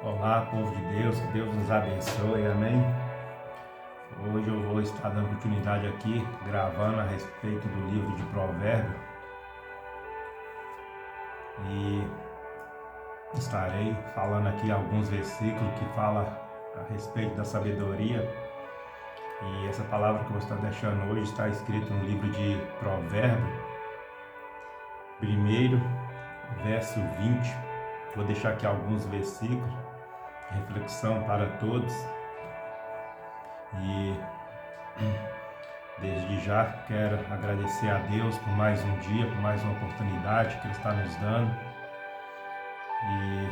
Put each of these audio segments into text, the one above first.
Olá, povo de Deus, que Deus nos abençoe, amém? Hoje eu vou estar dando continuidade aqui, gravando a respeito do livro de Provérbios e estarei falando aqui alguns versículos que falam a respeito da sabedoria. E essa palavra que eu vou estar deixando hoje está escrita no livro de Provérbios, primeiro, verso 20. Vou deixar aqui alguns versículos, reflexão para todos. E desde já quero agradecer a Deus por mais um dia, por mais uma oportunidade que Ele está nos dando. E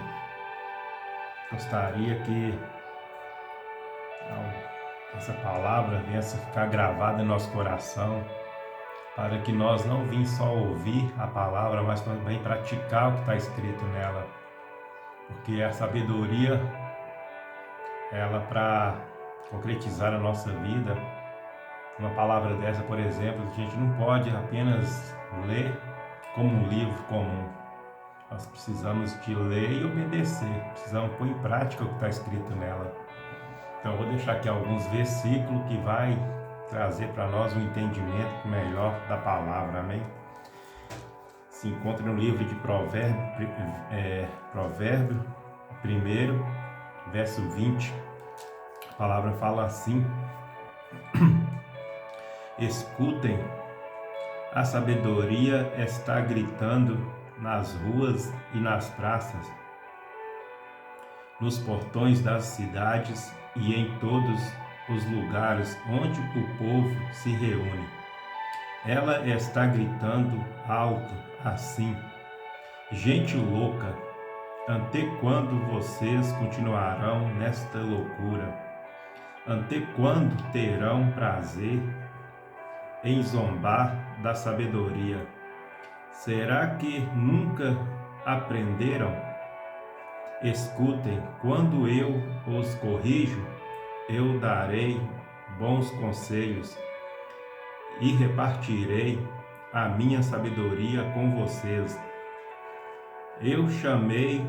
gostaria que essa palavra venha a ficar gravada em nosso coração, para que nós não vim só ouvir a palavra, mas também praticar o que está escrito nela. Porque a sabedoria, ela para concretizar a nossa vida, uma palavra dessa, por exemplo, a gente não pode apenas ler como um livro comum. Nós precisamos de ler e obedecer, precisamos pôr em prática o que está escrito nela. Então eu vou deixar aqui alguns versículos que vai trazer para nós um entendimento melhor da palavra, amém? Se encontra no livro de Provérbios, 1, verso 20. A palavra fala assim: escutem, a sabedoria está gritando nas ruas e nas praças, nos portões das cidades e em todos os lugares onde o povo se reúne. Ela está gritando alto assim: gente louca, até quando vocês continuarão nesta loucura? Até quando terão prazer em zombar da sabedoria? Será que nunca aprenderam? Escutem, quando eu os corrijo, eu darei bons conselhos e repartirei a minha sabedoria com vocês. Eu chamei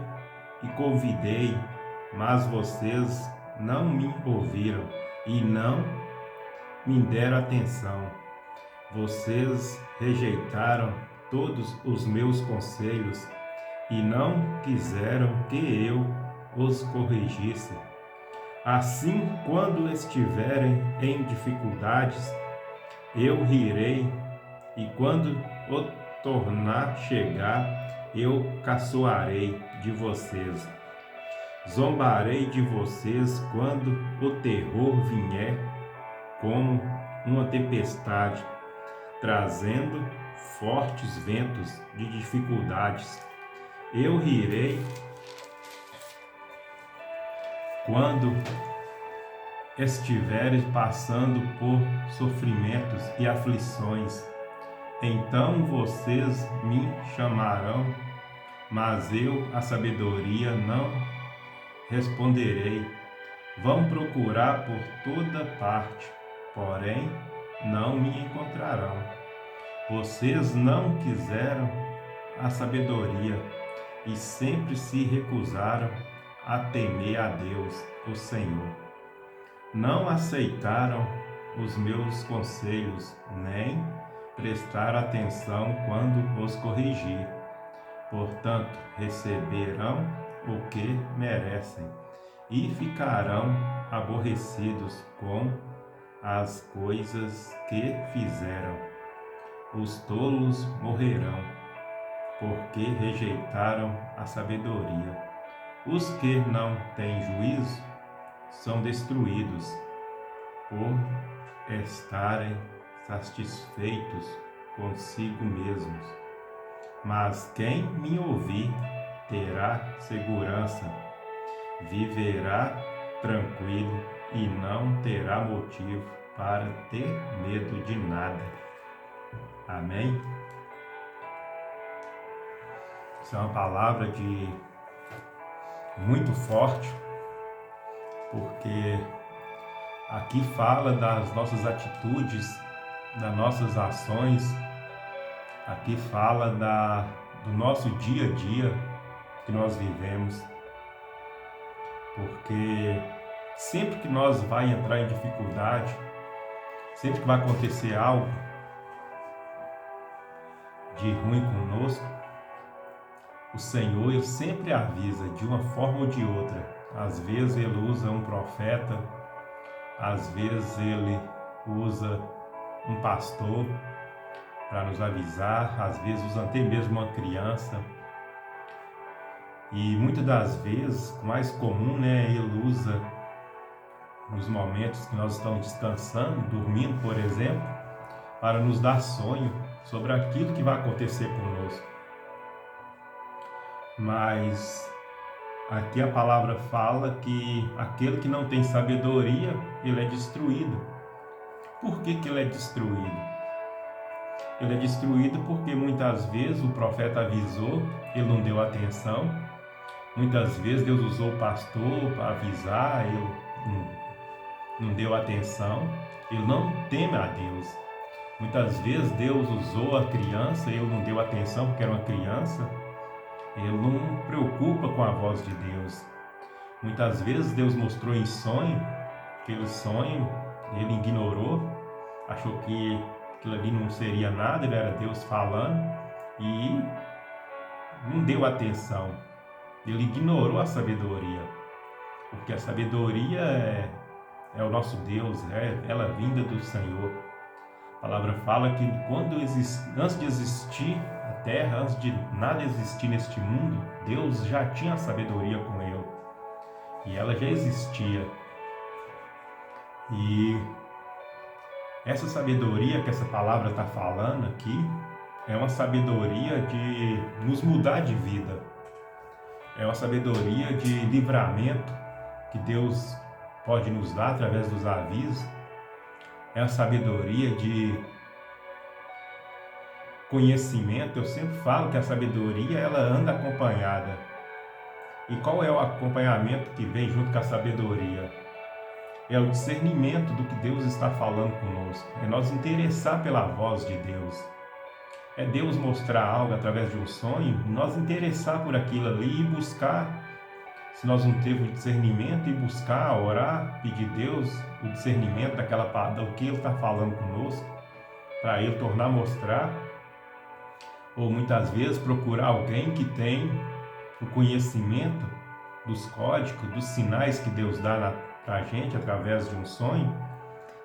e convidei, mas vocês não me ouviram e não me deram atenção. Vocês rejeitaram todos os meus conselhos e não quiseram que eu os corrigisse. Assim, quando estiverem em dificuldades, eu rirei, e quando o tornar chegar, eu caçoarei de vocês. Zombarei de vocês quando o terror vier como uma tempestade, trazendo fortes ventos de dificuldades. Eu rirei quando estiveres passando por sofrimentos e aflições. Então vocês me chamarão, mas eu a sabedoria não responderei. Vão procurar por toda parte, porém não me encontrarão. Vocês não quiseram a sabedoria e sempre se recusaram a temer a Deus, o Senhor. Não aceitaram os meus conselhos, nem prestaram atenção quando os corrigi. Portanto, receberão o que merecem e ficarão aborrecidos com as coisas que fizeram. Os tolos morrerão, porque rejeitaram a sabedoria. Os que não têm juízo são destruídos por estarem satisfeitos consigo mesmos. Mas quem me ouvir terá segurança, viverá tranquilo e não terá motivo para ter medo de nada. Amém? Isso é uma palavra muito forte, porque aqui fala das nossas atitudes, das nossas ações, aqui fala do nosso dia a dia que nós vivemos. porque sempre que nós vai entrar em dificuldade, sempre que vai acontecer algo de ruim conosco, o Senhor ele sempre avisa de uma forma ou de outra. Às vezes ele usa um profeta, às vezes ele usa um pastor para nos avisar, às vezes usa até mesmo uma criança. E muitas das vezes, o mais comum, ele usa nos momentos que nós estamos descansando, dormindo, por exemplo, para nos dar sonho sobre aquilo que vai acontecer conosco. Mas aqui a palavra fala que aquele que não tem sabedoria, ele é destruído. Por que ele é destruído? Ele é destruído porque muitas vezes o profeta avisou, ele não deu atenção. Muitas vezes Deus usou o pastor para avisar, ele não deu atenção. Ele não teme a Deus. Muitas vezes Deus usou a criança, ele não deu atenção porque era uma criança. Ele não preocupa com a voz de Deus. Muitas vezes Deus mostrou em sonho, aquele sonho ele ignorou, achou que aquilo ali não seria nada, ele era Deus falando e não deu atenção. Ele ignorou a sabedoria, porque a sabedoria é o nosso Deus, ela é vinda do Senhor. A palavra fala que antes de existir a terra, antes de nada existir neste mundo, Deus já tinha a sabedoria com ele. E ela já existia. E essa sabedoria que essa palavra está falando aqui, é uma sabedoria de nos mudar de vida. É uma sabedoria de livramento que Deus pode nos dar através dos avisos. É a sabedoria de conhecimento. Eu sempre falo que a sabedoria ela anda acompanhada. E qual é o acompanhamento que vem junto com a sabedoria? É o discernimento do que Deus está falando conosco. É nós interessar pela voz de Deus. É Deus mostrar algo através de um sonho, nós interessar por aquilo ali e buscar. Se nós não temos discernimento, e buscar, orar, pedir a Deus o discernimento do que Ele está falando conosco, para Ele tornar a mostrar. Ou muitas vezes procurar alguém que tem o conhecimento dos códigos, dos sinais que Deus dá para a gente através de um sonho,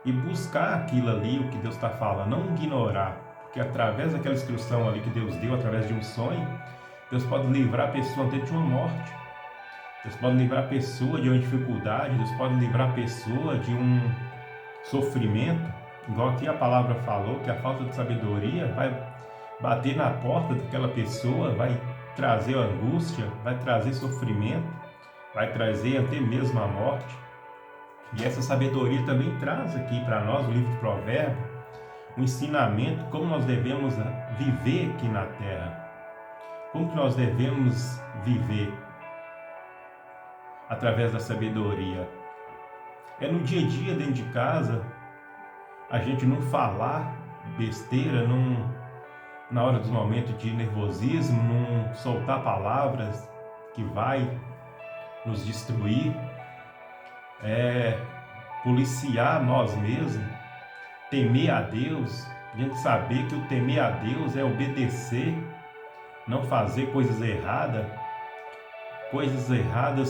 e buscar aquilo ali, o que Deus está falando, não ignorar, porque através daquela instrução ali que Deus deu, através de um sonho, Deus pode livrar a pessoa até de uma morte. Deus pode livrar a pessoa de uma dificuldade, Deus pode livrar a pessoa de um sofrimento, igual aqui a palavra falou, que a falta de sabedoria vai bater na porta daquela pessoa, vai trazer angústia, vai trazer sofrimento, vai trazer até mesmo a morte. E essa sabedoria também traz aqui para nós, o livro de Provérbios, um ensinamento como nós devemos viver aqui na terra. Como que nós devemos viver através da sabedoria? É no dia a dia dentro de casa, a gente não falar besteira, na hora dos momentos de nervosismo, não soltar palavras que vai nos destruir, policiar nós mesmos, temer a Deus, a gente saber que o temer a Deus é obedecer, não fazer coisas erradas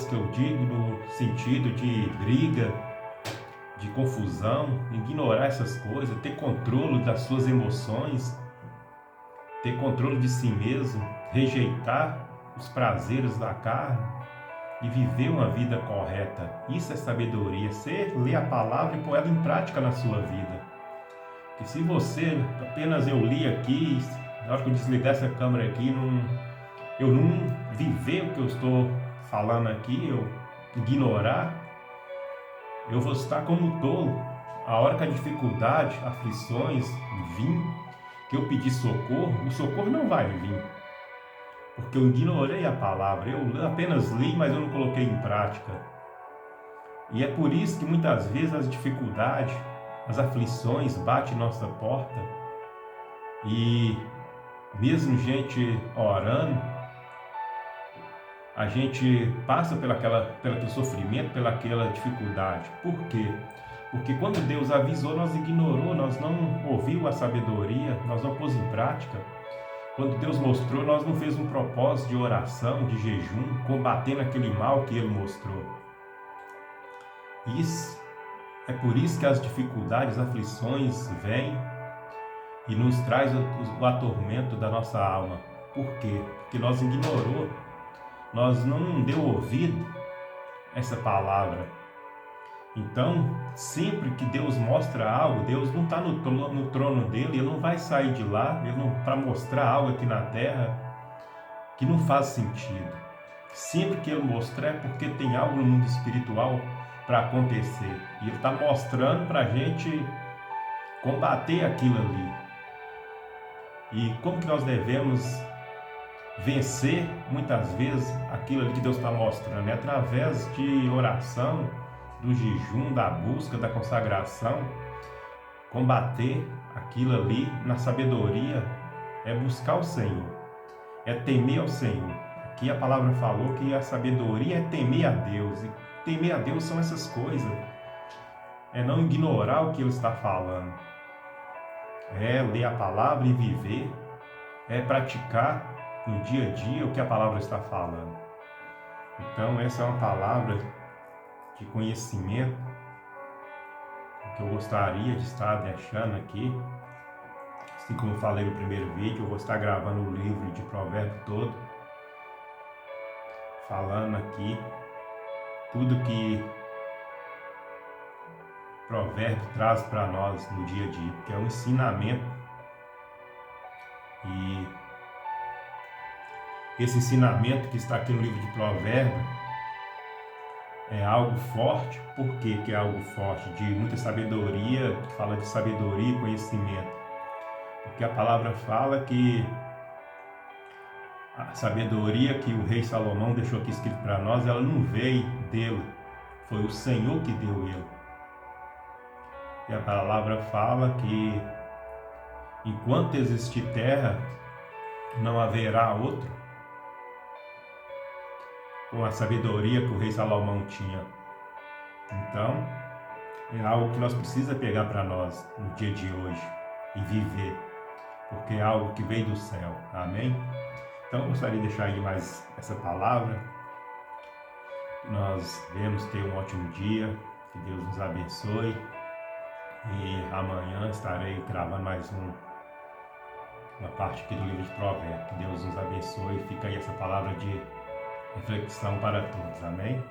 que eu digo no sentido de briga, de confusão, ignorar essas coisas, ter controle das suas emoções, ter controle de si mesmo, rejeitar os prazeres da carne e viver uma vida correta. Isso é sabedoria, você ler a palavra e pôr ela em prática na sua vida. Porque se você, apenas eu li aqui, na hora que eu desligar essa câmera aqui, eu não viver o que eu estou falando aqui, eu ignorar, eu vou estar como tolo. A hora que a dificuldade, aflições vir, que eu pedir socorro, o socorro não vai vir, porque eu ignorei a palavra, eu apenas li, mas eu não coloquei em prática. E é por isso que muitas vezes as dificuldades, as aflições batem em nossa porta, e mesmo gente orando, a gente passa pelo aquele sofrimento, pela aquela dificuldade. Por quê? Porque quando Deus avisou, nós ignorou, nós não ouvimos a sabedoria, nós não pôs em prática. Quando Deus mostrou, nós não fez um propósito de oração, de jejum, combatendo aquele mal que Ele mostrou. Isso é por isso que as dificuldades, as aflições vêm e nos traz o atormento da nossa alma. Por quê? Porque nós ignorou, nós não deu ouvido a essa palavra. Então, sempre que Deus mostra algo, Deus não está no trono dele, Ele não vai sair de lá para mostrar algo aqui na terra que não faz sentido. Sempre que Ele mostrar é porque tem algo no mundo espiritual para acontecer. E Ele está mostrando para a gente combater aquilo ali. E como que nós devemos vencer, muitas vezes, aquilo ali que Deus está mostrando? É através de oração, do jejum, da busca, da consagração. Combater aquilo ali na sabedoria é buscar o Senhor, é temer ao Senhor. Aqui a palavra falou que a sabedoria é temer a Deus, e temer a Deus são essas coisas, é não ignorar o que Ele está falando, é ler a palavra e viver, é praticar no dia a dia o que a palavra está falando. Então essa é uma palavra de conhecimento que eu gostaria de estar deixando aqui. Assim como eu falei no primeiro vídeo, eu vou estar gravando o livro de Provérbios todo, falando aqui tudo que Provérbio traz para nós no dia a dia, que é um ensinamento. E esse ensinamento que está aqui no livro de Provérbios é algo forte. Por que é algo forte? De muita sabedoria, que fala de sabedoria e conhecimento. Porque a palavra fala que a sabedoria que o rei Salomão deixou aqui escrito para nós, ela não veio dele, foi o Senhor que deu ele. E a palavra fala que enquanto existir terra, não haverá outro com a sabedoria que o rei Salomão tinha. Então, é algo que nós precisamos pegar para nós no dia de hoje e viver, porque é algo que veio do céu. Amém? Então, eu gostaria de deixar aí mais essa palavra. Nós devemos ter um ótimo dia, que Deus nos abençoe, e amanhã estarei gravando mais uma parte aqui do livro de Provérbios. Que Deus nos abençoe e fica aí essa palavra de reflexão para todos. Amém?